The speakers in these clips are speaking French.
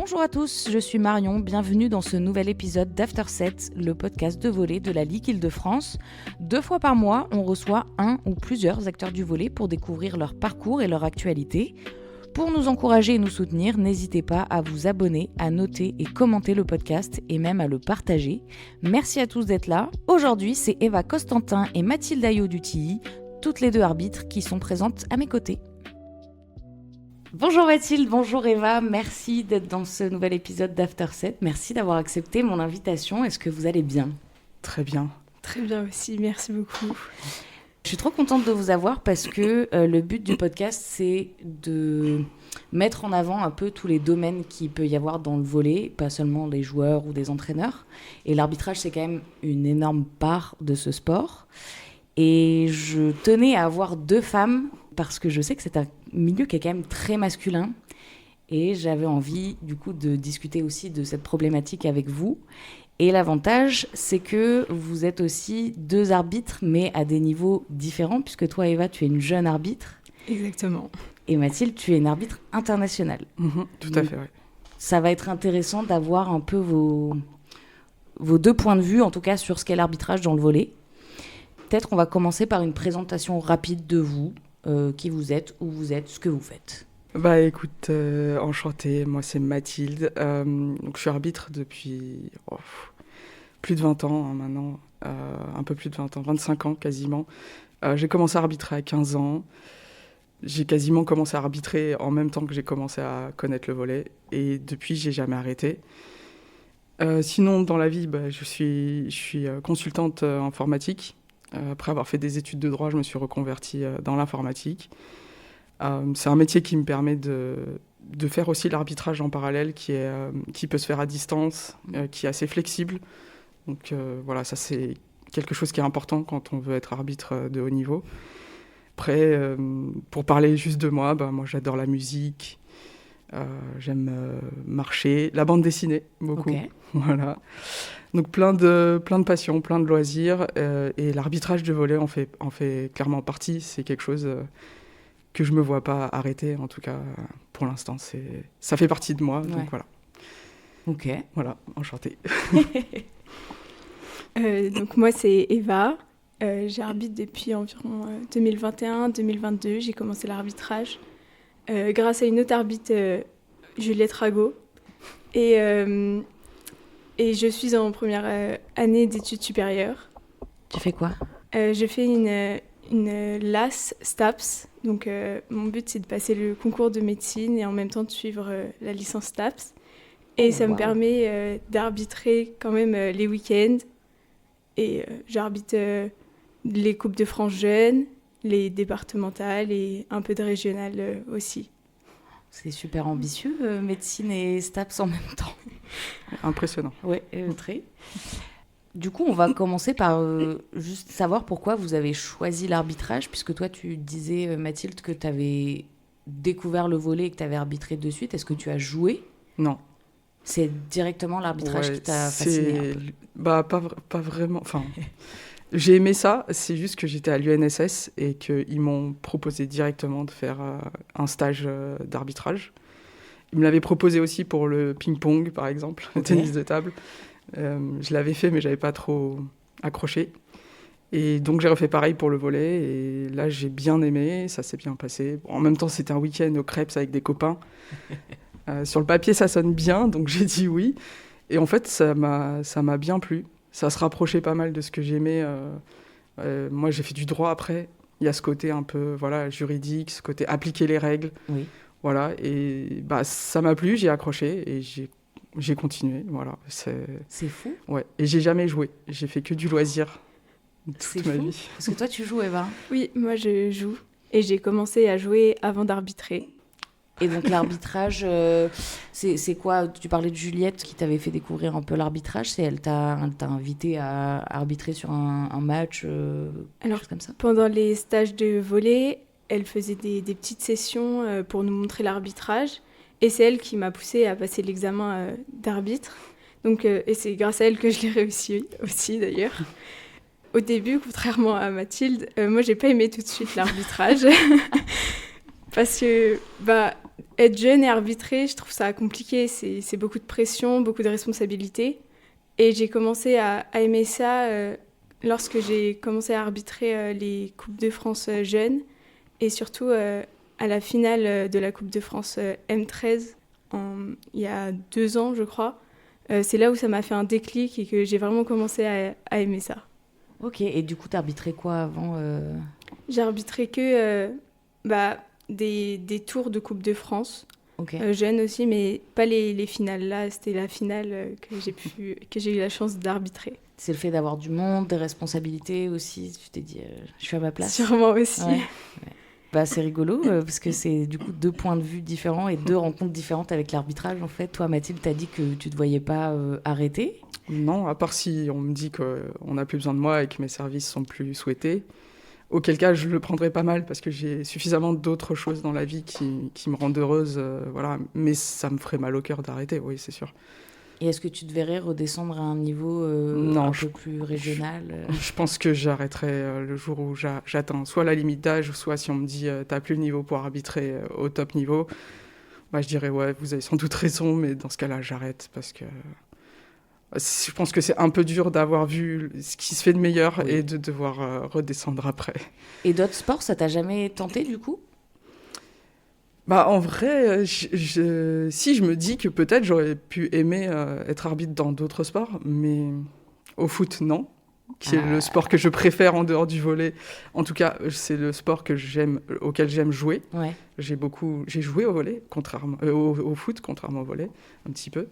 Bonjour à tous, je suis Marion, bienvenue dans ce nouvel épisode d'After Set, le podcast de volley de la Ligue Île-de-France. 2 fois par mois, on reçoit un ou plusieurs acteurs du volley pour découvrir leur parcours et leur actualité. Pour nous encourager et nous soutenir, n'hésitez pas à vous abonner, à noter et commenter le podcast et même à le partager. Merci à tous d'être là. Aujourd'hui, c'est Eva Costantin et Mathilde Ayo du TI, toutes les deux arbitres qui sont présentes à mes côtés. Bonjour Mathilde, bonjour Eva, merci d'être dans ce nouvel épisode d'After Set. Merci d'avoir accepté mon invitation. Est-ce que vous allez bien ? Très bien. Très bien aussi, merci beaucoup. Je suis trop contente de vous avoir parce que le but du podcast, c'est de mettre en avant un peu tous les domaines qu'il peut y avoir dans le volley, pas seulement les joueurs ou des entraîneurs. Et l'arbitrage, c'est quand même une énorme part de ce sport. Et je tenais à avoir 2 femmes parce que je sais que c'est un milieu qui est quand même très masculin. Et j'avais envie, du coup, de discuter aussi de cette problématique avec vous. Et l'avantage, c'est que vous êtes aussi 2 arbitres, mais à des niveaux différents, puisque toi, Eva, tu es une jeune arbitre. Exactement. Et Mathilde, tu es une arbitre internationale. Tout à fait, oui. Ça va être intéressant d'avoir un peu vos 2 points de vue, en tout cas, sur ce qu'est l'arbitrage dans le volley. Peut-être on va commencer par une présentation rapide de vous, qui vous êtes, où vous êtes, ce que vous faites. Bah écoute, enchantée, moi c'est Mathilde. Donc, je suis arbitre depuis plus de 20 ans maintenant, un peu plus de 20 ans, 25 ans quasiment. J'ai commencé à arbitrer à 15 ans. J'ai quasiment commencé à arbitrer en même temps que j'ai commencé à connaître le volley. Et depuis, j'ai jamais arrêté. Sinon, dans la vie, je suis consultante informatique. Après avoir fait des études de droit, je me suis reconvertie dans l'informatique. C'est un métier qui me permet de faire aussi l'arbitrage en parallèle, qui peut se faire à distance, qui est assez flexible. Donc voilà, ça c'est quelque chose qui est important quand on veut être arbitre de haut niveau. Après, pour parler juste de moi, moi j'adore la musique, j'aime marcher, la bande dessinée, beaucoup. Okay. Voilà. Donc plein de passions, plein de loisirs, et l'arbitrage de volley en fait clairement partie. C'est quelque chose que je me vois pas arrêter, en tout cas pour l'instant. Ça fait partie de moi, donc voilà. Ok. Voilà, enchantée. Donc moi c'est Eva, j'arbitre depuis environ 2021-2022, j'ai commencé l'arbitrage grâce à une autre arbitre, Juliette Rago, et je suis en première année d'études supérieures. Tu fais quoi ? Je fais une LAS STAPS, donc mon but c'est de passer le concours de médecine et en même temps de suivre la licence STAPS. Et ça me permet d'arbitrer quand même les week-ends. Et j'arbitre les Coupes de France jeunes, les départementales et un peu de régionales aussi. C'est super ambitieux, médecine et STAPS en même temps. Impressionnant. Oui, très. Du coup, on va commencer par juste savoir pourquoi vous avez choisi l'arbitrage, puisque toi, tu disais, Mathilde, que tu avais découvert le volley et que tu avais arbitré de suite. Est-ce que tu as joué ? Non. C'est directement l'arbitrage qui t'a fasciné un peu. Pas vraiment. Enfin, j'ai aimé ça, c'est juste que j'étais à l'UNSS et qu'ils m'ont proposé directement de faire un stage d'arbitrage. Ils me l'avaient proposé aussi pour le ping-pong, par exemple, le tennis de table. Je l'avais fait, mais je n'avais pas trop accroché. Et donc, j'ai refait pareil pour le volley. Et là, j'ai bien aimé, ça s'est bien passé. Bon, en même temps, c'était un week-end au Crêpes avec des copains. Sur le papier, ça sonne bien, donc j'ai dit oui. Et en fait, ça m'a bien plu. Ça se rapprochait pas mal de ce que j'aimais. Moi, j'ai fait du droit après. Il y a ce côté un peu juridique, ce côté appliquer les règles. Oui. Voilà, et ça m'a plu, j'ai accroché et j'ai continué. Voilà, c'est fou. Ouais, et j'ai jamais joué. J'ai fait que du loisir toute ma vie. Parce que toi, tu joues, Eva ? Oui, moi je joue. Et j'ai commencé à jouer avant d'arbitrer. Et donc l'arbitrage, c'est quoi ? Tu parlais de Juliette qui t'avait fait découvrir un peu l'arbitrage. Elle t'a invité à arbitrer sur un match, quelque chose comme ça ? Pendant les stages de volley, elle faisait des petites sessions pour nous montrer l'arbitrage. Et c'est elle qui m'a poussée à passer l'examen d'arbitre. Donc, et c'est grâce à elle que je l'ai réussi aussi, d'ailleurs. Au début, contrairement à Mathilde, moi, j'ai pas aimé tout de suite l'arbitrage. Parce que, être jeune et arbitrer, je trouve ça compliqué. C'est beaucoup de pression, beaucoup de responsabilités. Et j'ai commencé à aimer ça lorsque j'ai commencé à arbitrer les Coupes de France jeunes et surtout à la finale de la Coupe de France M13 il y a 2 ans, je crois. C'est là où ça m'a fait un déclic et que j'ai vraiment commencé à aimer ça. Ok, et du coup, t'arbitrais quoi avant J'ai arbitré que des tours de Coupe de France, Ok. jeunes aussi, mais pas les finales. Là, c'était la finale que j'ai eu la chance d'arbitrer. C'est le fait d'avoir du monde, des responsabilités aussi. Tu t'es dit, je suis à ma place. Sûrement aussi. Ouais. Bah, c'est rigolo parce que c'est du coup 2 points de vue différents et 2 rencontres différentes avec l'arbitrage en fait. Toi, Mathilde, t'as dit que tu te voyais pas arrêter. Non, à part si on me dit qu'on n'a plus besoin de moi et que mes services sont plus souhaités. Auquel cas, je le prendrais pas mal parce que j'ai suffisamment d'autres choses dans la vie qui me rendent heureuse. Voilà. Mais ça me ferait mal au cœur d'arrêter, oui, c'est sûr. Et est-ce que tu te verrais redescendre à un niveau Non, un peu plus régional Je pense que j'arrêterai le jour où j'atteins soit la limite d'âge, soit si on me dit t'as plus le niveau pour arbitrer au top niveau, bah, je dirais ouais, vous avez sans doute raison, mais dans ce cas-là, j'arrête parce que je pense que c'est un peu dur d'avoir vu ce qui se fait de meilleur et de devoir redescendre après. Et d'autres sports, ça t'a jamais tenté du coup? Bah, en vrai, si je me dis que peut-être j'aurais pu aimer être arbitre dans d'autres sports, mais au foot, non, qui est le sport que je préfère en dehors du volley. En tout cas, c'est le sport auquel j'aime jouer. Ouais. J'ai joué au volley, au foot, contrairement au volley, un petit peu.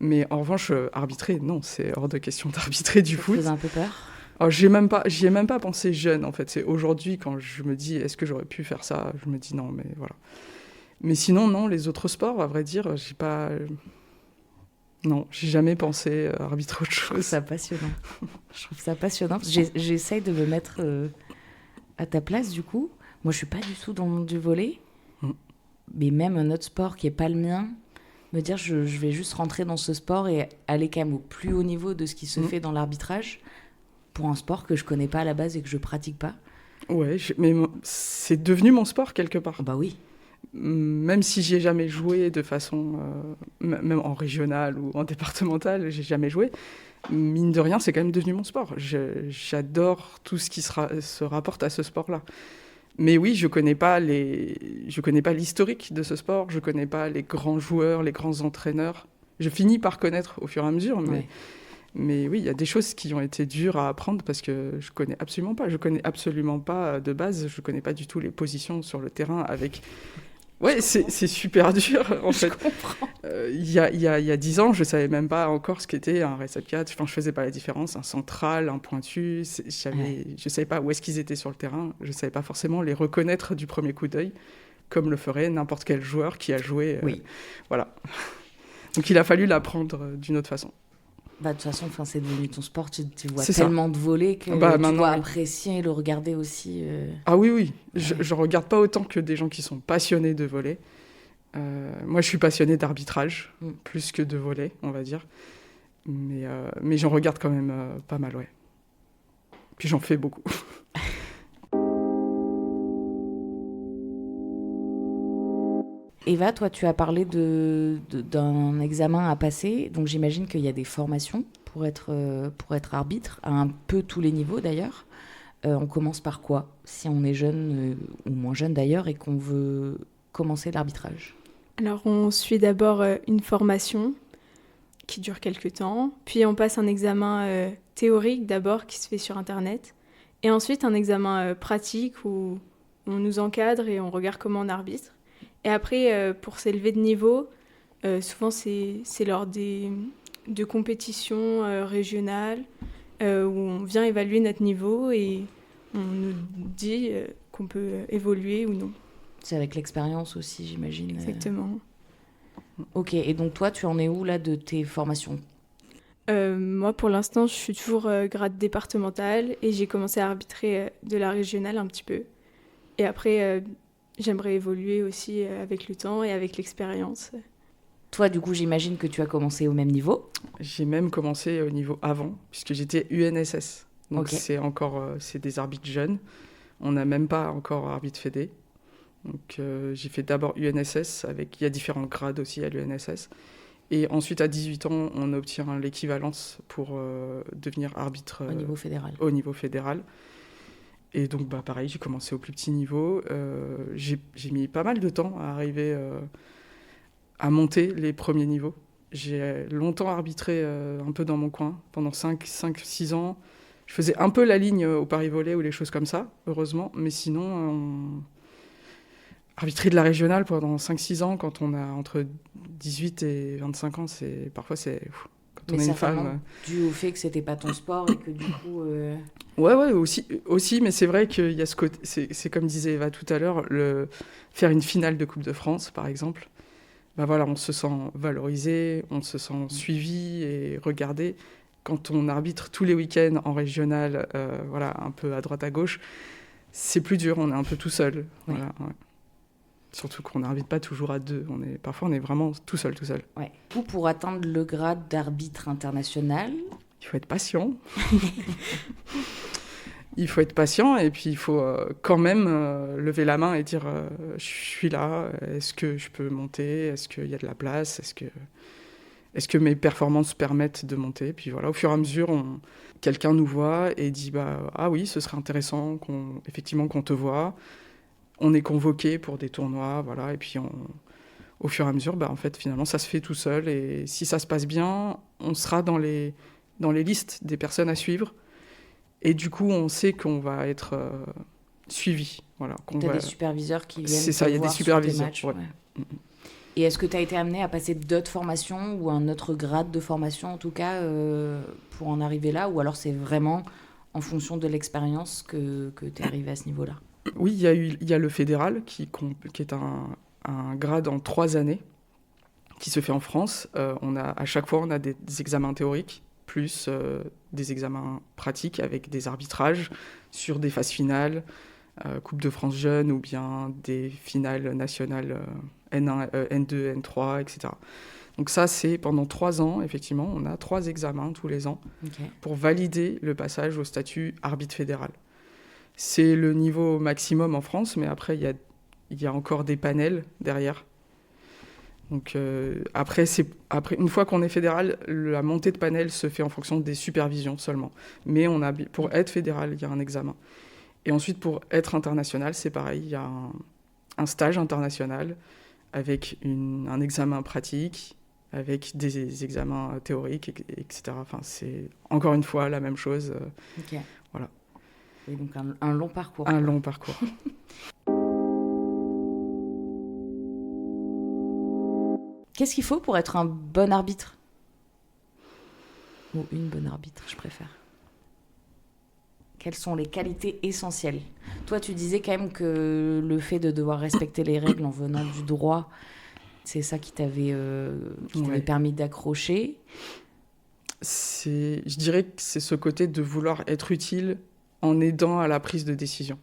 Mais en revanche, arbitrer, non, c'est hors de question d'arbitrer du foot. Ça te faisait un peu peur? Alors, j'y ai même pas pensé jeune, en fait. C'est aujourd'hui, quand je me dis, est-ce que j'aurais pu faire ça? Je me dis non, mais voilà. Mais sinon, non, les autres sports, à vrai dire, non, j'ai jamais pensé à arbitrer autre chose. Je trouve ça passionnant. Parce que j'essaye de me mettre à ta place, du coup. Moi, je suis pas du tout dans le monde du volley. Mais même un autre sport qui est pas le mien, me dire je vais juste rentrer dans ce sport et aller quand même au plus haut niveau de ce qui se fait dans l'arbitrage pour un sport que je connais pas à la base et que je pratique pas. Ouais, mais c'est devenu mon sport quelque part. Bah oui. Même si j'y ai jamais joué de façon, même en régional ou en départemental, j'ai jamais joué. Mine de rien, c'est quand même devenu mon sport. J'adore tout ce qui se rapporte à ce sport-là. Mais oui, je connais pas l'historique de ce sport. Je connais pas les grands joueurs, les grands entraîneurs. Je finis par connaître au fur et à mesure, mais oui, il y a des choses qui ont été dures à apprendre parce que je connais absolument pas. Je connais absolument pas de base. Je connais pas du tout les positions sur le terrain avec. Ouais, c'est super dur, en fait. Je comprends. Il y a 10 ans, je savais même pas encore ce qu'était un réception 4. Enfin, je faisais pas la différence, un central, un pointu. Je savais pas où est-ce qu'ils étaient sur le terrain. Je savais pas forcément les reconnaître du premier coup d'œil, comme le ferait n'importe quel joueur qui a joué. Voilà. Donc, il a fallu l'apprendre d'une autre façon. Bah, de toute façon, c'est devenu ton sport, tu vois C'est tellement de volets que tu dois apprécier et le regarder aussi. Ah oui. Ouais. Je regarde pas autant que des gens qui sont passionnés de volley. Moi, je suis passionné d'arbitrage, plus que de volley, on va dire. Mais j'en regarde quand même pas mal, ouais. Puis j'en fais beaucoup. Eva, toi, tu as parlé d'un examen à passer, donc j'imagine qu'il y a des formations pour être arbitre, à un peu tous les niveaux d'ailleurs. On commence par quoi, si on est jeune, ou moins jeune d'ailleurs, et qu'on veut commencer l'arbitrage? Alors, on suit d'abord une formation qui dure quelques temps, puis on passe un examen théorique d'abord qui se fait sur Internet, et ensuite un examen pratique où on nous encadre et on regarde comment on arbitre. Et après, pour s'élever de niveau, souvent c'est lors de compétitions régionales où on vient évaluer notre niveau et on nous dit qu'on peut évoluer ou non. C'est avec l'expérience aussi, j'imagine. Exactement. Ok, et donc toi, tu en es où là de tes formations? Moi, pour l'instant, je suis toujours grade départemental et j'ai commencé à arbitrer de la régionale un petit peu. Et après... j'aimerais évoluer aussi avec le temps et avec l'expérience. Toi, du coup, j'imagine que tu as commencé au même niveau? J'ai même commencé au niveau avant, puisque j'étais UNSS. Donc Okay. c'est des arbitres jeunes. On n'a même pas encore arbitre fédé. Donc j'ai fait d'abord UNSS, il y a différents grades aussi à l'UNSS. Et ensuite, à 18 ans, on obtient l'équivalence pour devenir arbitre au niveau fédéral. Et donc, pareil, j'ai commencé au plus petit niveau. J'ai mis pas mal de temps à arriver à monter les premiers niveaux. J'ai longtemps arbitré un peu dans mon coin, pendant 5-6 ans. Je faisais un peu la ligne au Paris-Volley ou les choses comme ça, heureusement. Mais sinon, arbitrer de la régionale pendant 5-6 ans, quand on a entre 18 et 25 ans, parfois c'est... Quand on est une femme... dû au fait que c'était pas ton sport et que du coup... Ouais, aussi, mais c'est vrai qu'il y a ce côté... C'est comme disait Eva tout à l'heure, faire une finale de Coupe de France, par exemple. Voilà, on se sent valorisé, on se sent suivi et regardé. Quand on arbitre tous les week-ends en régional, un peu à droite à gauche, c'est plus dur, on est un peu tout seul. Oui. Voilà, ouais. Surtout qu'on n'arbitre pas toujours à deux. Parfois, on est vraiment tout seul. Ouais. Pour atteindre le grade d'arbitre international... Il faut être patient. Il faut être patient et puis il faut quand même lever la main et dire je suis là, est-ce que je peux monter, est-ce qu'il y a de la place, est-ce que mes performances permettent de monter. Puis voilà, au fur et à mesure, quelqu'un nous voit et dit ah oui, ce serait intéressant effectivement qu'on te voit. On est convoqué pour des tournois, voilà, et puis au fur et à mesure, en fait, finalement, ça se fait tout seul. Et si ça se passe bien, on sera dans les listes des personnes à suivre. Et du coup, on sait qu'on va être suivi. Voilà, tu as des superviseurs qui viennent C'est ça, il y a des superviseurs. Matchs, ouais. Et est-ce que tu as été amené à passer d'autres formations ou un autre grade de formation, en tout cas, pour en arriver là? Ou alors c'est vraiment en fonction de l'expérience que tu es arrivé à ce niveau-là? Oui, il y a le fédéral qui est un grade en 3 années qui se fait en France. À chaque fois, on a des examens théoriques plus des examens pratiques avec des arbitrages sur des phases finales, Coupe de France jeune ou bien des finales nationales N1, N2, N3, etc. Donc ça, c'est pendant 3 ans, effectivement, on a 3 examens tous les ans pour valider le passage au statut arbitre fédéral. C'est le niveau maximum en France, mais après, il y a encore des panels derrière. Donc après, une fois qu'on est fédéral, la montée de panel se fait en fonction des supervisions seulement. Mais pour être fédéral, il y a un examen. Et ensuite, pour être international, c'est pareil. Il y a un stage international avec un examen pratique, avec des examens théoriques, etc. Enfin, c'est encore une fois la même chose. Voilà. Et donc un long parcours. Un long parcours. Qu'est-ce qu'il faut pour être un bon arbitre? Ou une bonne arbitre, je préfère. Quelles sont les qualités essentielles? Toi, tu disais quand même que le fait de devoir respecter les règles en venant du droit, c'est ça qui t'avait permis d'accrocher. Je dirais que c'est ce côté de vouloir être utile en aidant à la prise de décision.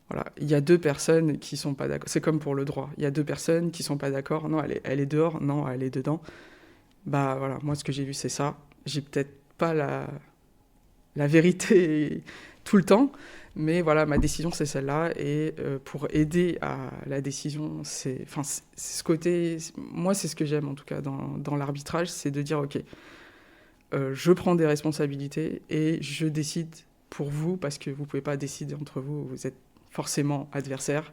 Voilà. Il y a 2 personnes qui ne sont pas d'accord. C'est comme pour le droit. Il y a 2 personnes qui ne sont pas d'accord. Non, elle est dehors. Non, elle est dedans. Voilà, moi, ce que j'ai vu, c'est ça. J'ai peut-être pas la vérité tout le temps, mais voilà, ma décision, c'est celle-là. Et pour aider à la décision, c'est ce côté... Moi, c'est ce que j'aime, en tout cas, dans l'arbitrage, c'est de dire, OK, je prends des responsabilités et je décide pour vous, parce que vous ne pouvez pas décider entre vous. Vous êtes forcément adversaire.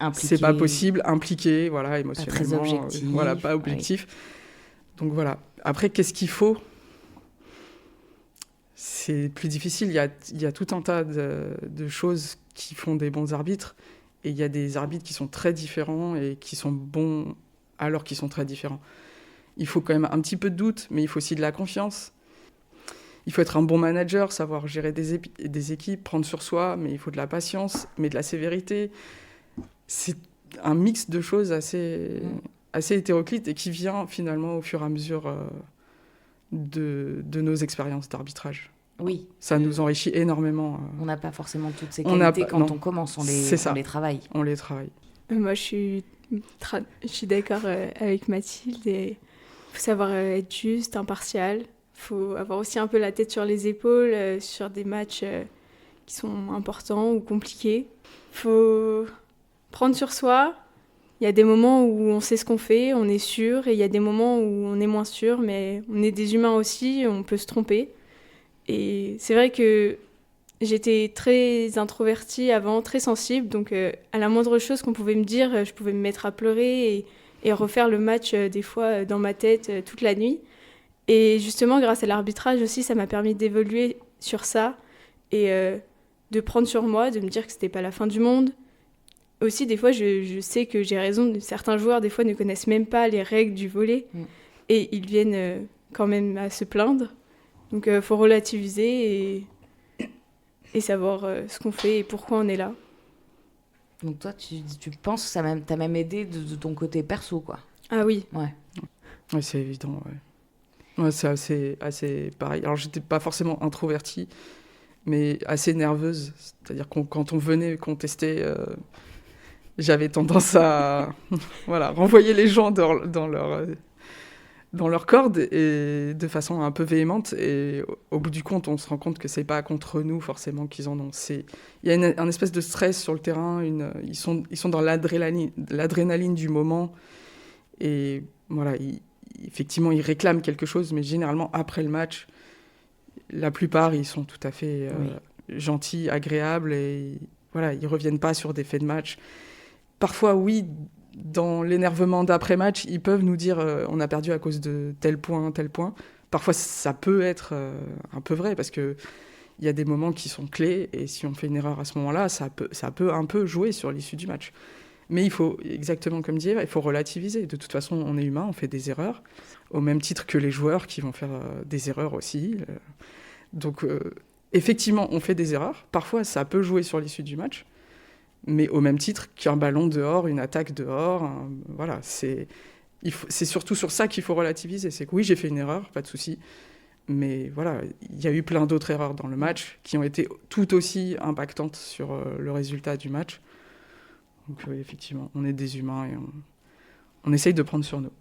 Impliqué. C'est pas possible, impliqué, voilà, émotionnellement. Pas très objectif. Pas objectif. Oui. Donc voilà. Après, qu'est-ce qu'il faut ? C'est plus difficile. Il y a tout un tas de choses qui font des bons arbitres. Et il y a des arbitres qui sont très différents et qui sont bons alors qu'ils sont très différents. Il faut quand même un petit peu de doute, mais il faut aussi de la confiance. Il faut être un bon manager, savoir gérer des équipes, prendre sur soi, mais il faut de la patience, mais de la sévérité. C'est un mix de choses assez hétéroclite et qui vient finalement au fur et à mesure de nos expériences d'arbitrage. Oui. Ça nous enrichit énormément. On n'a pas forcément toutes ces qualités quand on commence, on les travaille. On les travaille. Moi, je suis d'accord avec Mathilde. Il faut savoir être juste, impartial. Il faut avoir aussi un peu la tête sur les épaules sur des matchs qui sont importants ou compliqués. Il faut prendre sur soi. Il y a des moments où on sait ce qu'on fait, on est sûr, et il y a des moments où on est moins sûr, mais on est des humains aussi, on peut se tromper. Et c'est vrai que j'étais très introvertie avant, très sensible, donc à la moindre chose qu'on pouvait me dire, je pouvais me mettre à pleurer et refaire le match des fois dans ma tête toute la nuit. Et justement, grâce à l'arbitrage aussi, ça m'a permis d'évoluer sur ça et de prendre sur moi, de me dire que c'était pas la fin du monde. Aussi, des fois, je sais que j'ai raison. Certains joueurs, des fois, ne connaissent même pas les règles du volley et ils viennent quand même à se plaindre. Donc, il faut relativiser et savoir ce qu'on fait et pourquoi on est là. Donc toi, tu penses que ça t'a même aidé de ton côté perso, quoi. Ah oui. Ouais. Ouais, c'est évident, ouais. Ouais, c'est assez pareil. Alors, j'étais pas forcément introvertie, mais assez nerveuse. C'est-à-dire que quand on venait contester, j'avais tendance à voilà, renvoyer les gens dans leur corde et de façon un peu véhémente. Et au bout du compte, on se rend compte que c'est pas contre nous forcément qu'ils en ont. Il y a un espèce de stress sur le terrain. Ils sont dans l'adrénaline du moment. Et voilà, effectivement, ils réclament quelque chose, mais généralement, après le match, la plupart, ils sont tout à fait gentils, agréables. Et voilà, ils reviennent pas sur des faits de match. Parfois, oui, dans l'énervement d'après-match, ils peuvent nous dire on a perdu à cause de tel point, tel point. Parfois, ça peut être un peu vrai parce qu'il y a des moments qui sont clés et si on fait une erreur à ce moment-là, ça peut un peu jouer sur l'issue du match. Mais il faut, exactement comme dit Eva, il faut relativiser. De toute façon, on est humain, on fait des erreurs, au même titre que les joueurs qui vont faire des erreurs aussi. Donc, effectivement, on fait des erreurs. Parfois, ça peut jouer sur l'issue du match. Mais au même titre qu'un ballon dehors, une attaque dehors, voilà, c'est surtout sur ça qu'il faut relativiser. C'est que oui, j'ai fait une erreur, pas de souci, mais voilà, il y a eu plein d'autres erreurs dans le match qui ont été tout aussi impactantes sur le résultat du match. Donc effectivement, on est des humains et on essaye de prendre sur nous.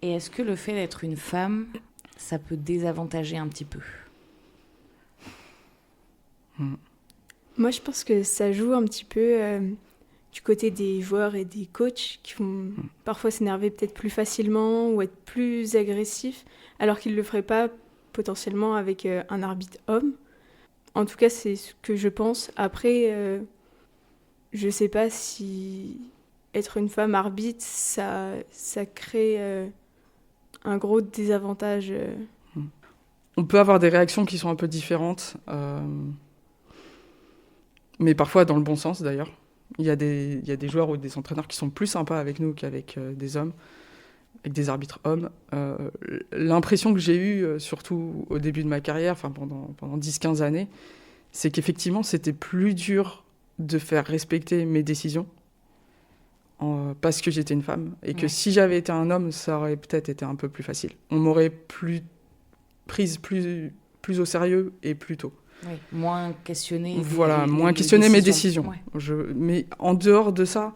Et est-ce que le fait d'être une femme, ça peut désavantager un petit peu ? Moi, je pense que ça joue un petit peu du côté des joueurs et des coachs qui vont parfois s'énerver peut-être plus facilement ou être plus agressifs, alors qu'ils ne le feraient pas potentiellement avec un arbitre homme. En tout cas, c'est ce que je pense. Après, je ne sais pas si être une femme arbitre, ça crée un gros désavantage. On peut avoir des réactions qui sont un peu différentes. Mais parfois dans le bon sens d'ailleurs. Il y a des joueurs ou des entraîneurs qui sont plus sympas avec nous qu'avec des hommes, avec des arbitres hommes. L'impression que j'ai eue, surtout au début de ma carrière, pendant 10-15 années, c'est qu'effectivement c'était plus dur de faire respecter mes décisions parce que j'étais une femme. Et que si j'avais été un homme, ça aurait peut-être été un peu plus facile. On m'aurait prise plus au sérieux et plus tôt. Oui, moins questionner. Voilà, moins questionner mes décisions. Ouais. Mais en dehors de ça,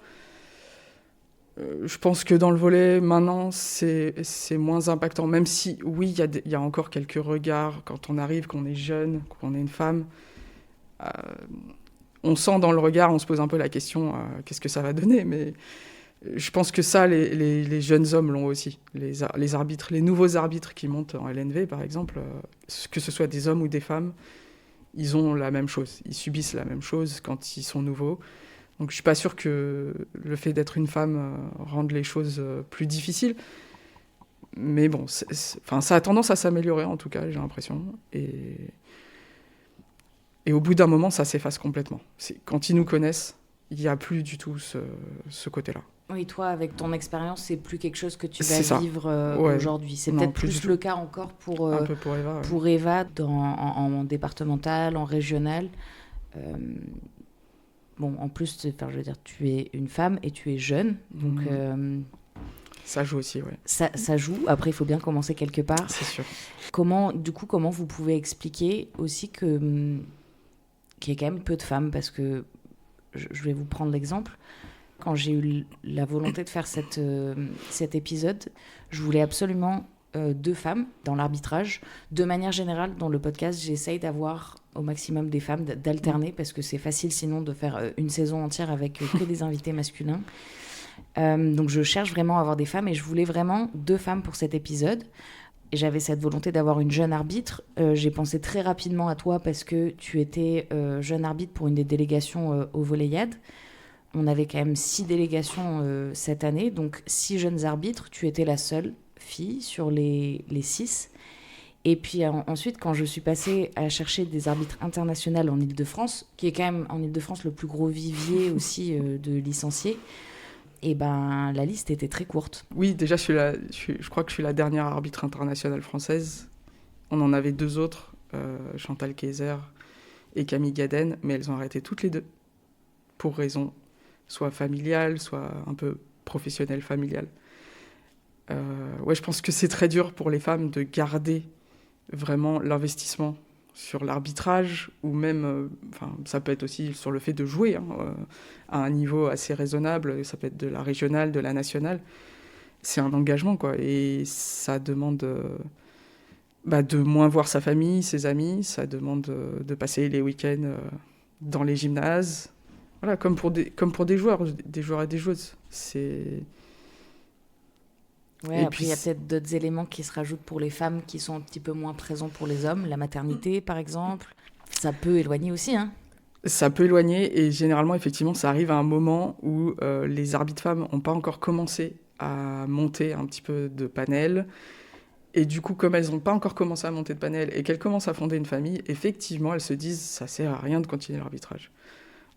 je pense que dans le volley, maintenant, c'est moins impactant. Même si, oui, il y a encore quelques regards quand on arrive, qu'on est jeune, qu'on est une femme. On sent dans le regard, on se pose un peu la question, qu'est-ce que ça va donner ? Mais je pense que ça, les jeunes hommes l'ont aussi. Les arbitres, les nouveaux arbitres qui montent en LNV, par exemple, que ce soit des hommes ou des femmes, ils ont la même chose, ils subissent la même chose quand ils sont nouveaux. Donc je suis pas sûr que le fait d'être une femme rende les choses plus difficiles. Mais bon, ça a tendance à s'améliorer en tout cas, j'ai l'impression. Et au bout d'un moment, ça s'efface complètement. Quand ils nous connaissent, il n'y a plus du tout ce côté-là. Oui, toi, avec ton expérience, c'est plus quelque chose que tu vas vivre aujourd'hui. C'est peut-être plus le cas encore pour Eva. Pour Eva, en départemental, en régional. Bon, en plus, je veux dire, tu es une femme et tu es jeune, donc... Ça joue aussi, oui. Ça joue. Après, il faut bien commencer quelque part. C'est sûr. Comment vous pouvez expliquer aussi qu'il y a quand même peu de femmes, parce que je vais vous prendre l'exemple. Quand j'ai eu la volonté de faire cet épisode, je voulais absolument 2 femmes dans l'arbitrage. De manière générale, dans le podcast, j'essaye d'avoir au maximum des femmes, d'alterner, parce que c'est facile sinon de faire une saison entière avec que des invités masculins. Donc je cherche vraiment à avoir des femmes et je voulais vraiment 2 femmes pour cet épisode. Et j'avais cette volonté d'avoir une jeune arbitre. J'ai pensé très rapidement à toi parce que tu étais jeune arbitre pour une des délégations au Volleyade. On avait quand même 6 délégations cette année, donc 6 jeunes arbitres. Tu étais la seule fille sur les 6. Et puis ensuite, quand je suis passée à chercher des arbitres internationaux en Ile-de-France, qui est quand même en Ile-de-France le plus gros vivier aussi de licenciés, et ben la liste était très courte. Oui, déjà, je crois que je suis la dernière arbitre internationale française. On en avait 2 autres, Chantal Kayser et Camille Gaden, mais elles ont arrêté toutes les 2 pour raison soit familiale, soit un peu professionnelle, familiale. Ouais, je pense que c'est très dur pour les femmes de garder vraiment l'investissement sur l'arbitrage, ou même, ça peut être aussi sur le fait de jouer à un niveau assez raisonnable, ça peut être de la régionale, de la nationale. C'est un engagement, quoi, et ça demande de moins voir sa famille, ses amis, ça demande de passer les week-ends dans les gymnases, voilà, comme pour des joueurs et des joueuses. Ouais, après, il y a peut-être d'autres éléments qui se rajoutent pour les femmes qui sont un petit peu moins présents pour les hommes. La maternité, par exemple, ça peut éloigner aussi. Ça peut éloigner, et généralement, effectivement, ça arrive à un moment où les arbitres femmes n'ont pas encore commencé à monter un petit peu de panel. Et du coup, comme elles n'ont pas encore commencé à monter de panel et qu'elles commencent à fonder une famille, effectivement, elles se disent « ça ne sert à rien de continuer l'arbitrage ».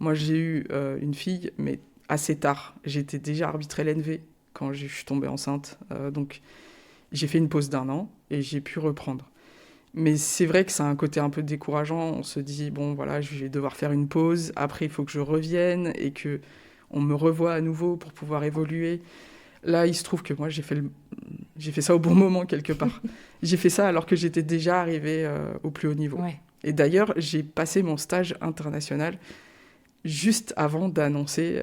Moi, j'ai eu une fille, mais assez tard. J'étais déjà arbitrée LNV quand je suis tombée enceinte. Donc, j'ai fait une pause d'1 an et j'ai pu reprendre. Mais c'est vrai que ça a un côté un peu décourageant. On se dit, bon, voilà, je vais devoir faire une pause. Après, il faut que je revienne et qu'on me revoie à nouveau pour pouvoir évoluer. Là, il se trouve que moi, j'ai fait ça au bon moment, quelque part. J'ai fait ça alors que j'étais déjà arrivée au plus haut niveau. Ouais. Et d'ailleurs, j'ai passé mon stage international juste avant d'annoncer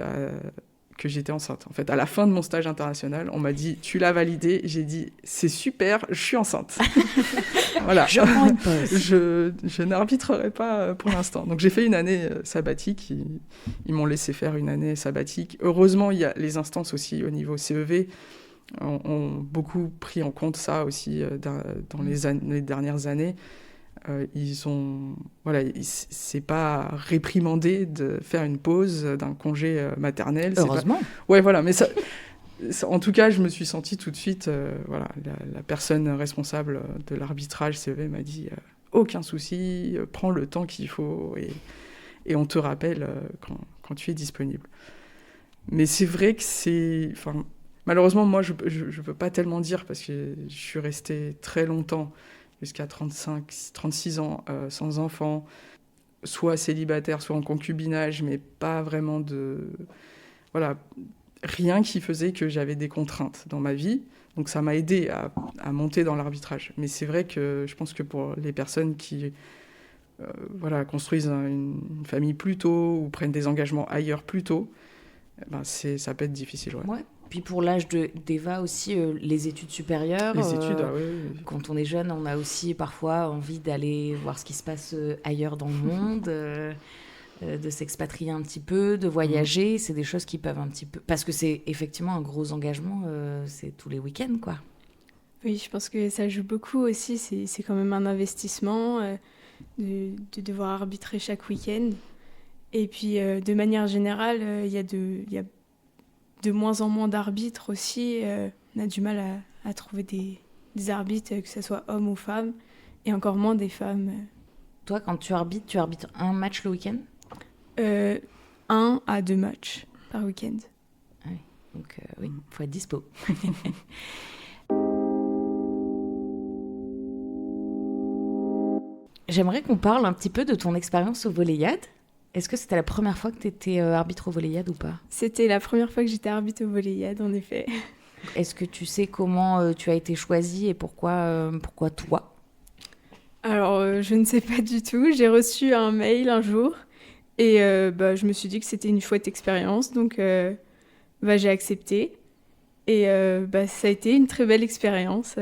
que j'étais enceinte. En fait, à la fin de mon stage international, on m'a dit « tu l'as validé ». J'ai dit « c'est super, je suis enceinte ». Voilà. Je prends une pause. Je n'arbitrerai pas pour l'instant. Donc j'ai fait une année sabbatique. Ils m'ont laissé faire une année sabbatique. Heureusement, il y a les instances aussi au niveau CEV ont beaucoup pris en compte ça aussi dans les dernières années. C'est pas réprimandé de faire une pause d'un congé maternel. Heureusement. Ouais, voilà, mais ça, en tout cas, je me suis sentie tout de suite, la personne responsable de l'arbitrage CEV m'a dit aucun souci, prends le temps qu'il faut et on te rappelle quand tu es disponible. Mais c'est vrai que malheureusement, moi, je peux pas tellement dire parce que je suis restée très longtemps, jusqu'à 36 ans, sans enfant, soit célibataire, soit en concubinage, mais pas vraiment rien qui faisait que j'avais des contraintes dans ma vie. Donc ça m'a aidée à monter dans l'arbitrage. Mais c'est vrai que je pense que pour les personnes qui construisent une famille plus tôt ou prennent des engagements ailleurs plus tôt, ça peut être difficile. Ouais. Puis pour l'âge d'Eva aussi, les études supérieures. Les études, oui. Quand on est jeune, on a aussi parfois envie d'aller voir ce qui se passe ailleurs dans le monde, de s'expatrier un petit peu, de voyager. C'est des choses qui peuvent un petit peu... Parce que c'est effectivement un gros engagement, c'est tous les week-ends, quoi. Oui, je pense que ça joue beaucoup aussi. C'est quand même un investissement de devoir arbitrer chaque week-end. Et puis, de manière générale, il y a de moins en moins d'arbitres aussi. On a du mal à trouver des arbitres, que ce soit hommes ou femmes, et encore moins des femmes. Toi, quand tu arbitres un match le week-end ? 1 à 2 matchs par week-end. Ah oui, donc oui, il faut être dispo. J'aimerais qu'on parle un petit peu de ton expérience au Volleyade. Est-ce que c'était la première fois que tu étais arbitre au Volleyade ou pas ? C'était la première fois que j'étais arbitre au Volleyade, en effet. Est-ce que tu sais comment tu as été choisie et pourquoi toi ? Alors, je ne sais pas du tout. J'ai reçu un mail un jour et je me suis dit que c'était une chouette expérience. Donc, j'ai accepté. Et ça a été une très belle expérience.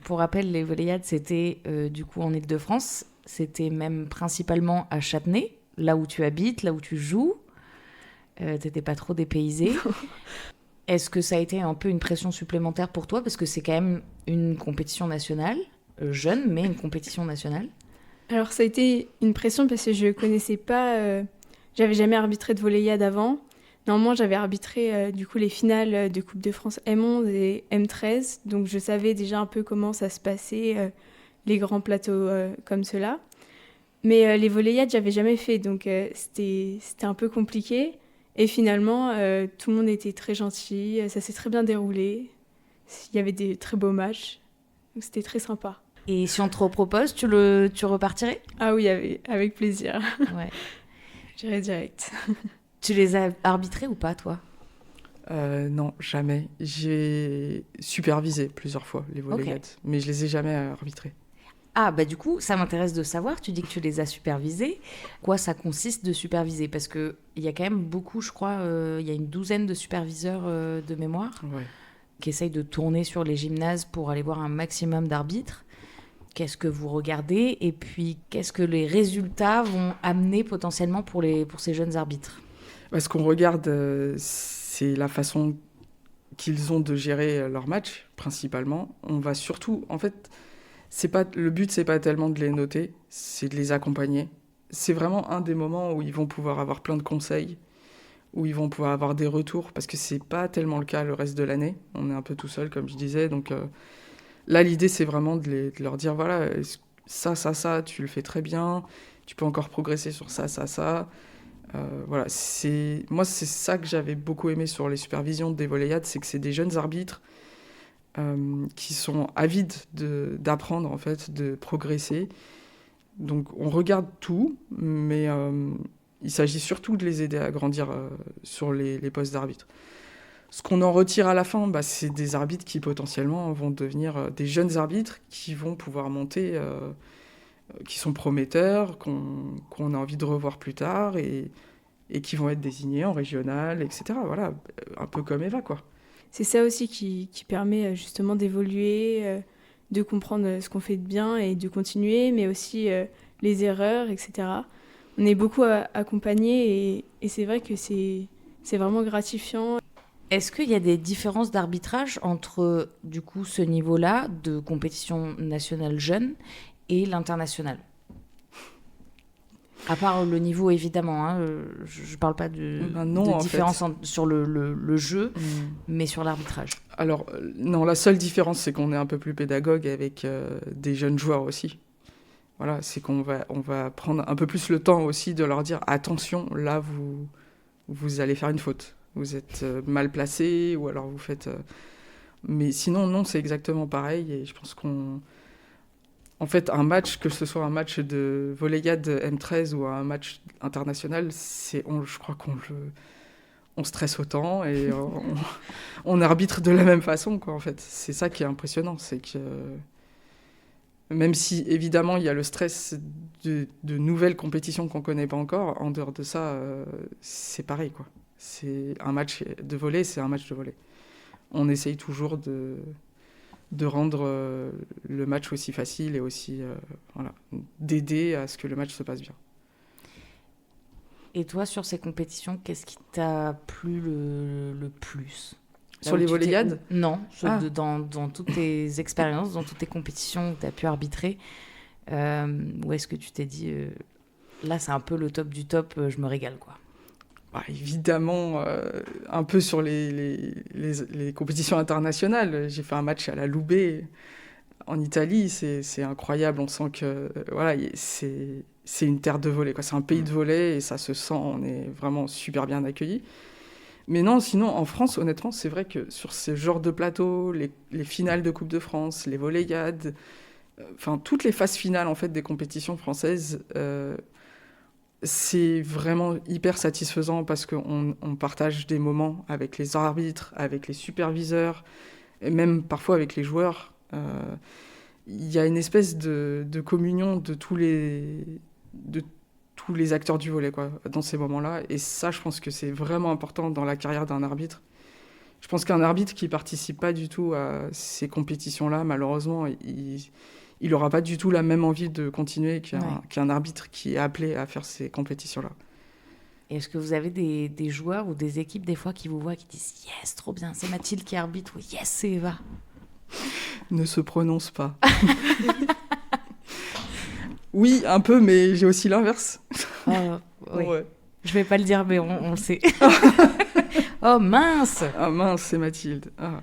Pour rappel, les Voléiades, c'était du coup en Île-de-France. C'était même principalement à Châtenay, là où tu habites, là où tu joues. T'étais pas trop dépaysée. Est-ce que ça a été un peu une pression supplémentaire pour toi? Parce que c'est quand même une compétition nationale, jeune, mais une compétition nationale. Alors ça a été une pression parce que je connaissais pas, j'avais jamais arbitré de volleyade avant. Normalement j'avais arbitré du coup les finales de Coupe de France M11 et M13, donc je savais déjà un peu comment ça se passait, les grands plateaux comme cela. Mais les volleyades j'avais jamais fait, donc c'était un peu compliqué. Et finalement tout le monde était très gentil, ça s'est très bien déroulé. Il y avait des très beaux matchs, donc c'était très sympa. Et si on te repropose, tu repartirais? Ah oui, avec plaisir. Ouais. J'irai direct. Tu les as arbitrés ou pas, toi? Non, jamais. J'ai supervisé plusieurs fois les volleyades, mais je les ai jamais arbitrés. Ah, bah du coup, ça m'intéresse de savoir. Tu dis que tu les as supervisés. Quoi ça consiste de superviser? Parce qu'il y a quand même beaucoup, je crois, il y a une douzaine de superviseurs de mémoire qui essayent de tourner sur les gymnases pour aller voir un maximum d'arbitres. Qu'est-ce que vous regardez? Et puis, qu'est-ce que les résultats vont amener potentiellement pour ces jeunes arbitres? Ce qu'on regarde, c'est la façon qu'ils ont de gérer leur match, principalement. On va surtout... En fait, le but, c'est pas tellement de les noter, c'est de les accompagner. C'est vraiment un des moments où ils vont pouvoir avoir plein de conseils, où ils vont pouvoir avoir des retours, parce que c'est pas tellement le cas le reste de l'année. On est un peu tout seul, comme je disais, donc... Là, l'idée, c'est vraiment de leur dire, voilà, ça, tu le fais très bien, tu peux encore progresser sur ça. Voilà, moi, c'est ça que j'avais beaucoup aimé sur les supervisions des volleyades, c'est que c'est des jeunes arbitres qui sont avides d'apprendre, en fait, de progresser. Donc, on regarde tout, mais il s'agit surtout de les aider à grandir sur les postes d'arbitre. Ce qu'on en retire à la fin, c'est des arbitres qui potentiellement vont devenir des jeunes arbitres qui vont pouvoir monter, qui sont prometteurs, qu'on a envie de revoir plus tard et qui vont être désignés en régional, etc. Voilà, un peu comme Eva, quoi. C'est ça aussi qui permet justement d'évoluer, de comprendre ce qu'on fait de bien et de continuer, mais aussi les erreurs, etc. On est beaucoup accompagnés et c'est vrai que c'est vraiment gratifiant. Est-ce qu'il y a des différences d'arbitrage entre, du coup, ce niveau-là de compétition nationale jeune et l'international? À part le niveau, évidemment, hein, je ne parle pas de différence sur le jeu, mais sur l'arbitrage. Alors, non, la seule différence, c'est qu'on est un peu plus pédagogue avec des jeunes joueurs aussi. Voilà, c'est qu'on va prendre un peu plus le temps aussi de leur dire « Attention, là, vous allez faire une faute. Vous êtes mal placé, ou alors vous faites... Mais sinon, non, c'est exactement pareil. Et je pense En fait, un match, que ce soit un match de volleyade M13 ou un match international, je crois on stresse autant et on arbitre de la même façon, quoi, en fait. C'est ça qui est impressionnant, c'est que... Même si, évidemment, il y a le stress de nouvelles compétitions qu'on ne connaît pas encore, en dehors de ça, c'est pareil, quoi. C'est un match de volley, c'est un match de volley. On essaye toujours de rendre le match aussi facile et aussi d'aider à ce que le match se passe bien. Et toi, sur ces compétitions, qu'est-ce qui t'a plu le plus? Sur les volleyades? Non, dans toutes tes expériences, dans toutes tes compétitions où tu as pu arbitrer, où est-ce que tu t'es dit, là c'est un peu le top du top, je me régale, quoi? Évidemment, un peu sur les compétitions internationales. J'ai fait un match à la Loubet en Italie, c'est incroyable. On sent que c'est une terre de volley, quoi. C'est un pays de volley et ça se sent, on est vraiment super bien accueillis. Mais non, sinon, en France, honnêtement, c'est vrai que sur ce genre de plateau, les finales de Coupe de France, les volleyades, toutes les phases finales en fait, des compétitions françaises... c'est vraiment hyper satisfaisant parce qu'on partage des moments avec les arbitres, avec les superviseurs, et même parfois avec les joueurs. Il y a une espèce de communion de tous les acteurs du volley, quoi, dans ces moments-là. Et ça, je pense que c'est vraiment important dans la carrière d'un arbitre. Je pense qu'un arbitre qui participe pas du tout à ces compétitions-là, malheureusement, il n'aura pas du tout la même envie de continuer qu'un arbitre qui est appelé à faire ces compétitions-là. Et est-ce que vous avez des joueurs ou des équipes des fois qui vous voient, qui disent « Yes, trop bien, c'est Mathilde qui arbitre » ou « Yes, c'est Eva ». Ne se prononce pas. Oui, un peu, mais j'ai aussi l'inverse. Oh, oui. Ouais. Je vais pas le dire, mais on le sait. Oh mince! Ah mince, c'est Mathilde. Ah.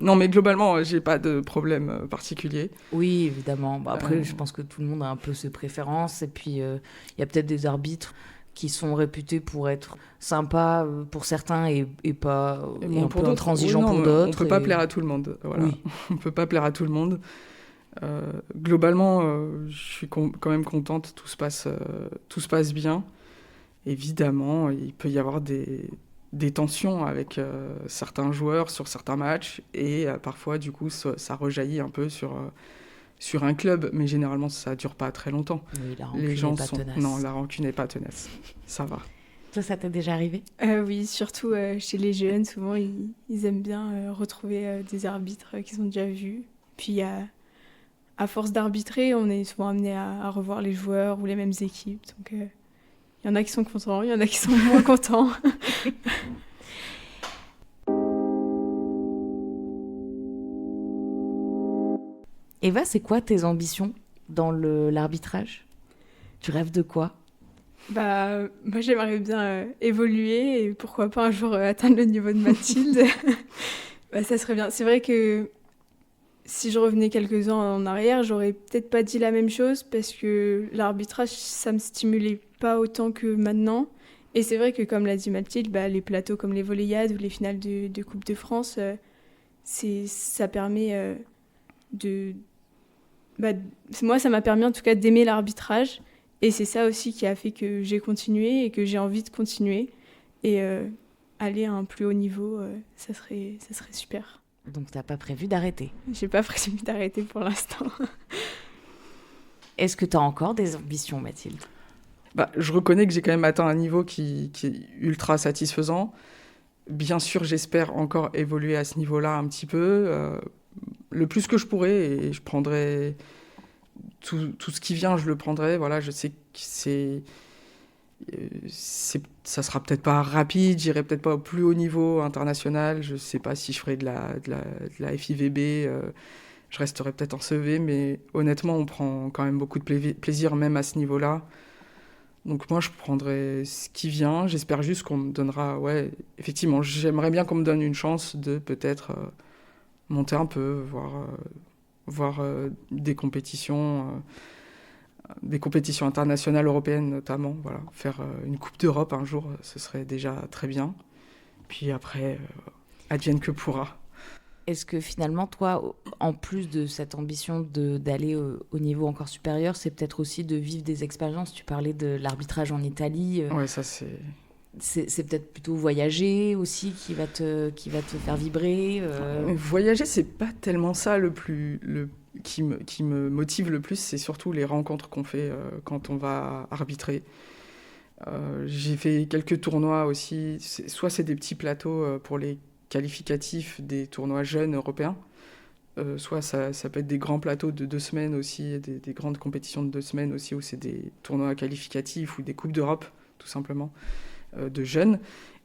Non, mais globalement, j'ai pas de problème particulier. Oui, évidemment. Bon, après, je pense que tout le monde a un peu ses préférences. Et puis, il y a peut-être des arbitres qui sont réputés pour être sympas pour certains et pas et un peu intransigeants pour d'autres. On peut pas plaire à tout le monde. Voilà. Oui. On peut pas plaire à tout le monde. Globalement, je suis quand même contente. Tout se passe bien. Évidemment, il peut y avoir des tensions avec certains joueurs sur certains matchs et parfois, du coup, ça rejaillit un peu sur un club, mais généralement, ça ne dure pas très longtemps. Oui, la rancune n'est pas tenace. Non, la rancune n'est pas tenace. Ça va. Toi, ça t'est déjà arrivé? Oui, surtout chez les jeunes, souvent, ils aiment bien retrouver des arbitres qu'ils ont déjà vus. Puis, à force d'arbitrer, on est souvent amené à revoir les joueurs ou les mêmes équipes. Donc, il y en a qui sont contents, il y en a qui sont moins contents. Eva, c'est quoi tes ambitions dans l'arbitrage? Tu rêves de quoi? Moi, j'aimerais bien évoluer et pourquoi pas un jour atteindre le niveau de Mathilde. Ça serait bien. C'est vrai que si je revenais quelques ans en arrière, j'aurais peut-être pas dit la même chose parce que l'arbitrage, ça me stimulait pas autant que maintenant. Et c'est vrai que, comme l'a dit Mathilde, les plateaux comme les Volleyades ou les finales de Coupe de France, ça permet moi, ça m'a permis en tout cas d'aimer l'arbitrage. Et c'est ça aussi qui a fait que j'ai continué et que j'ai envie de continuer. Et aller à un plus haut niveau, ça serait super. Donc, t'as pas prévu d'arrêter? J'ai pas prévu d'arrêter pour l'instant. Est-ce que t'as encore des ambitions, Mathilde? Je reconnais que j'ai quand même atteint un niveau qui est ultra satisfaisant. Bien sûr, j'espère encore évoluer à ce niveau-là un petit peu. Le plus que je pourrai, et je prendrai tout ce qui vient, je le prendrai. Voilà, je sais que ça sera peut-être pas rapide, j'irai peut-être pas au plus haut niveau international. Je sais pas si je ferai de la FIVB. Je resterai peut-être en CEV, mais honnêtement, on prend quand même beaucoup de plaisir même à ce niveau-là. Donc moi, je prendrai ce qui vient. J'espère juste qu'on me donnera... Ouais, effectivement, j'aimerais bien qu'on me donne une chance de peut-être monter un peu, voir des compétitions internationales européennes notamment. Voilà. Faire une Coupe d'Europe un jour, ce serait déjà très bien. Puis après, advienne que pourra. Est-ce que finalement, toi, en plus de cette ambition d'aller au niveau encore supérieur, c'est peut-être aussi de vivre des expériences? Tu parlais de l'arbitrage en Italie. Ouais, ça c'est... C'est peut-être plutôt voyager aussi qui va te faire vibrer. Voyager, c'est pas tellement ça qui me motive le plus, c'est surtout les rencontres qu'on fait quand on va arbitrer. J'ai fait quelques tournois aussi, soit c'est des petits plateaux pour les qualificatifs des tournois jeunes européens, soit ça peut être des grands plateaux de 2 semaines aussi, des grandes compétitions de 2 semaines aussi, où c'est des tournois qualificatifs ou des Coupes d'Europe, tout simplement, de jeunes.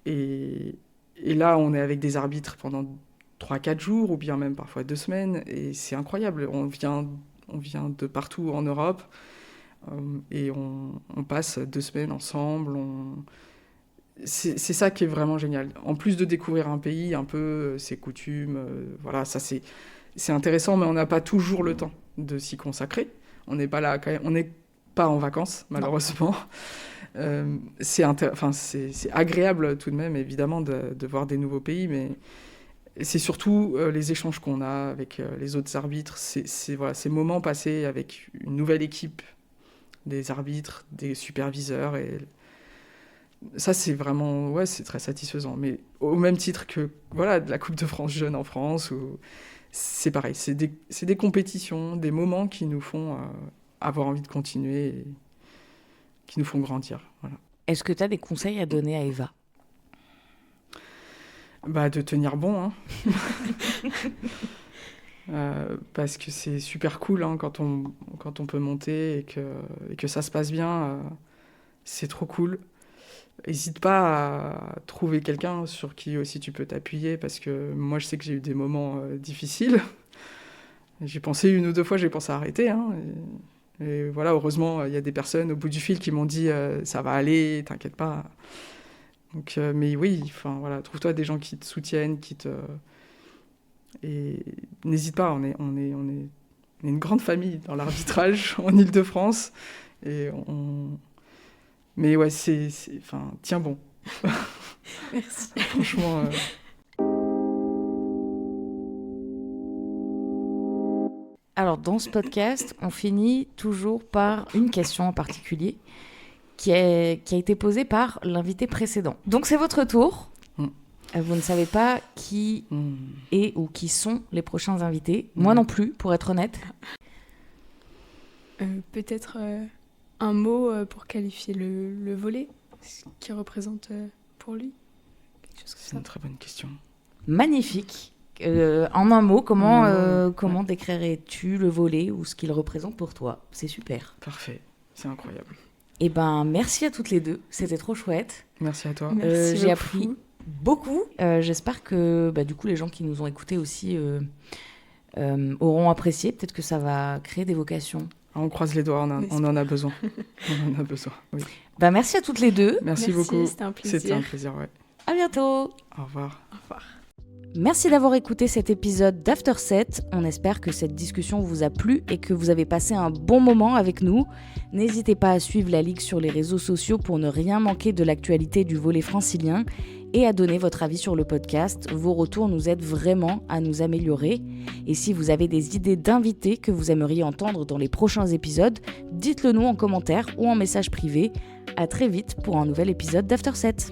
Et là, on est avec des arbitres pendant 3-4 jours, ou bien même parfois 2 semaines, et c'est incroyable. On vient de partout en Europe, et on passe 2 semaines ensemble, c'est ça qui est vraiment génial. En plus de découvrir un pays, un peu ses coutumes, voilà, ça c'est intéressant, mais on n'a pas toujours le temps de s'y consacrer. On n'est pas là, on n'est pas en vacances, malheureusement. C'est agréable tout de même, évidemment, de voir des nouveaux pays, mais c'est surtout les échanges qu'on a avec les autres arbitres, voilà, ces moments passés avec une nouvelle équipe, des arbitres, des superviseurs, et ça, c'est vraiment, ouais, c'est très satisfaisant. Mais au même titre que, voilà, de la Coupe de France jeune en France, c'est pareil. C'est des compétitions, des moments qui nous font avoir envie de continuer et qui nous font grandir. Voilà. Est-ce que tu as des conseils à donner à Eva? De tenir bon, hein. Parce que c'est super cool hein, quand on peut monter et que ça se passe bien, c'est trop cool. N'hésite pas à trouver quelqu'un sur qui aussi tu peux t'appuyer, parce que moi je sais que j'ai eu des moments difficiles. J'ai pensé 1 ou 2 fois, j'ai pensé à arrêter. Hein, et voilà, heureusement, il y a des personnes au bout du fil qui m'ont dit ça va aller, t'inquiète pas. Donc, mais oui, voilà, trouve-toi des gens qui te soutiennent, et n'hésite pas, on est une grande famille dans l'arbitrage en Île-de-France. Mais ouais, tiens bon. Merci. Franchement. Alors, dans ce podcast, on finit toujours par une question en particulier qui a été posée par l'invité précédent. Donc, c'est votre tour. Vous ne savez pas qui est ou qui sont les prochains invités. Moi non plus, pour être honnête. Peut-être un mot pour qualifier le volley, ce qu'il représente pour lui. Quelque chose comme ça. C'est une très bonne question. Magnifique. En un mot, comment décrirais-tu le volley ou ce qu'il représente pour toi? C'est super. Parfait, c'est incroyable. Eh ben, merci à toutes les deux. C'était trop chouette. Merci à toi. Merci j'ai appris beaucoup. J'espère que du coup les gens qui nous ont écoutés aussi auront apprécié. Peut-être que ça va créer des vocations. On croise les doigts, on en a besoin. On en a besoin, oui. Merci à toutes les deux. Merci beaucoup. C'était un plaisir. C'était un plaisir, ouais. À bientôt. Au revoir. Au revoir. Merci d'avoir écouté cet épisode d'After 7. On espère que cette discussion vous a plu et que vous avez passé un bon moment avec nous. N'hésitez pas à suivre la Ligue sur les réseaux sociaux pour ne rien manquer de l'actualité du volley francilien et à donner votre avis sur le podcast. Vos retours nous aident vraiment à nous améliorer. Et si vous avez des idées d'invités que vous aimeriez entendre dans les prochains épisodes, dites-le nous en commentaire ou en message privé. À très vite pour un nouvel épisode d'After 7.